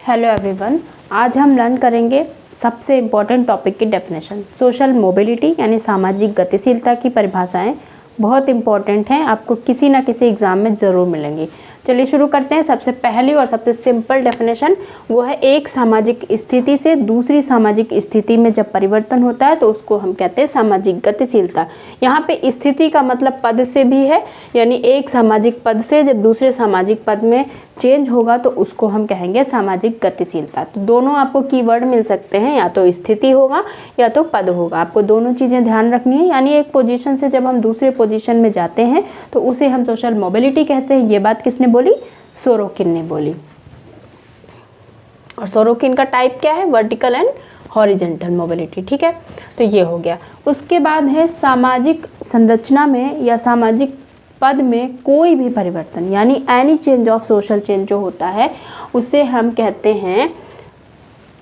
Hello everyone, आज हम learn करेंगे सबसे इम्पॉर्टेंट टॉपिक की डेफिनेशन। सोशल मोबिलिटी यानी सामाजिक गतिशीलता की परिभाषाएं बहुत इम्पॉर्टेंट हैं, आपको किसी ना किसी एग्ज़ाम में ज़रूर मिलेंगी। चलिए शुरू करते हैं। सबसे पहली और सबसे सिंपल डेफिनेशन वो है, एक सामाजिक स्थिति से दूसरी सामाजिक स्थिति में जब परिवर्तन होता है तो उसको हम कहते हैं सामाजिक गतिशीलता। यहाँ पे स्थिति का मतलब पद से भी है, यानी एक सामाजिक पद से जब दूसरे सामाजिक पद में चेंज होगा तो उसको हम कहेंगे सामाजिक गतिशीलता। तो दोनों आपको कीवर्ड मिल सकते हैं, या तो स्थिति होगा या तो पद होगा। आपको दोनों चीज़ें ध्यान रखनी है, यानी एक पोजीशन से जब हम दूसरे पोजीशन में जाते हैं तो उसे हम सोशल मोबिलिटी कहते हैं। ये बात किसने बोली? सोरोकिन ने बोली। और सोरोकिन का टाइप क्या है? Vertical and horizontal mobility. ठीक है, तो ये हो गया। उसके बाद है सामाजिक संरचना में या सामाजिक पद में कोई भी परिवर्तन, यानी any change of social change जो होता है उसे हम कहते हैं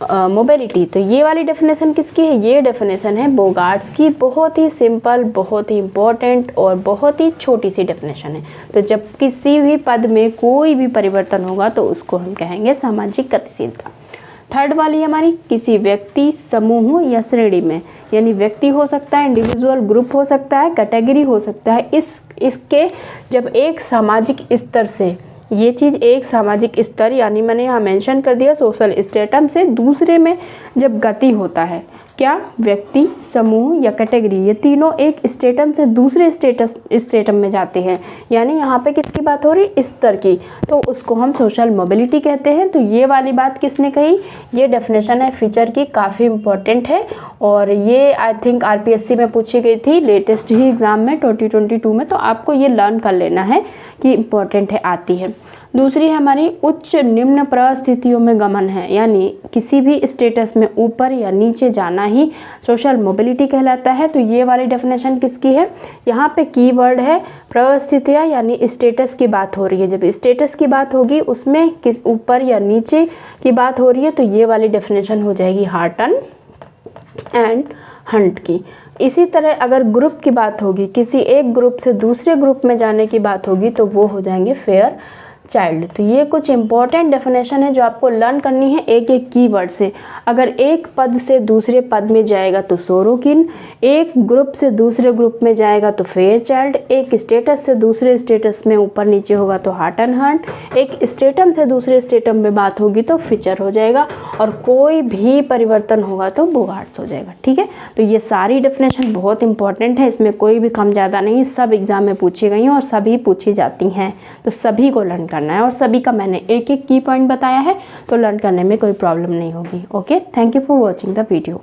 मोबिलिटी। तो ये वाली डेफिनेशन किसकी है? ये डेफिनेशन है बोगार्ट्स की। बहुत ही सिंपल, बहुत ही इम्पोर्टेंट और बहुत ही छोटी सी डेफिनेशन है। तो जब किसी भी पद में कोई भी परिवर्तन होगा तो उसको हम कहेंगे सामाजिक गतिशीलता। थर्ड वाली हमारी, किसी व्यक्ति, समूह या श्रेणी में, यानी व्यक्ति हो सकता है, इंडिविजुअल, ग्रुप हो सकता है, कैटेगरी हो सकता है। इसके जब एक सामाजिक स्तर से, ये चीज़ एक सामाजिक स्तर यानी मैंने यहाँ मेंशन कर दिया सोशल स्टेटम से दूसरे में जब गति होता है, क्या व्यक्ति, समूह या कैटेगरी, ये तीनों एक स्टेटम से दूसरे स्टेटम में जाते हैं, यानी यहाँ पे किसकी बात हो रही? स्तर की, तो उसको हम सोशल मोबिलिटी कहते हैं। तो ये वाली बात किसने कही? ये डेफिनेशन है फीचर की, काफ़ी इम्पोर्टेंट है और ये आई थिंक आरपीएससी में पूछी गई थी लेटेस्ट ही एग्ज़ाम में 2022 में। तो आपको ये लर्न कर लेना है कि इम्पोर्टेंट है, आती है। दूसरी है हमारी उच्च निम्न परिस्थितियों में गमन है, यानी किसी भी स्टेटस में ऊपर या नीचे जाना ही सोशल मोबिलिटी कहलाता है। तो ये वाली डेफिनेशन किसकी है? यहाँ पे कीवर्ड है परिस्थितियाँ, यानी स्टेटस की बात हो रही है। जब स्टेटस की बात होगी उसमें किस ऊपर या नीचे की बात हो रही है तो ये वाली डेफिनेशन हो जाएगी हार्टन एंड हंट की। इसी तरह अगर ग्रुप की बात होगी, किसी एक ग्रुप से दूसरे ग्रुप में जाने की बात होगी तो वो हो जाएंगे फेयर चाइल्ड। तो ये कुछ इंपॉर्टेंट डेफिनेशन है जो आपको लर्न करनी है एक एक कीवर्ड से। अगर एक पद से दूसरे पद में जाएगा तो सोरोकिन, एक ग्रुप से दूसरे ग्रुप में जाएगा तो फेयर चाइल्ड, एक स्टेटस से दूसरे स्टेटस में ऊपर नीचे होगा तो हार्ट एंड हंट, एक स्टेटम से दूसरे स्टेटम में बात होगी तो फीचर हो जाएगा, और कोई भी परिवर्तन होगा तो बोगार्ट्स हो जाएगा। ठीक है, तो ये सारी डेफिनेशन बहुत इंपॉर्टेंट है, इसमें कोई भी कम ज़्यादा नहीं, सब एग्जाम में पूछी गई हैं और सभी पूछी जाती हैं। तो सभी को लर्न करना है और सभी का मैंने एक एक की पॉइंट बताया है, तो लर्न करने में कोई प्रॉब्लम नहीं होगी। Okay, thank you for watching the video.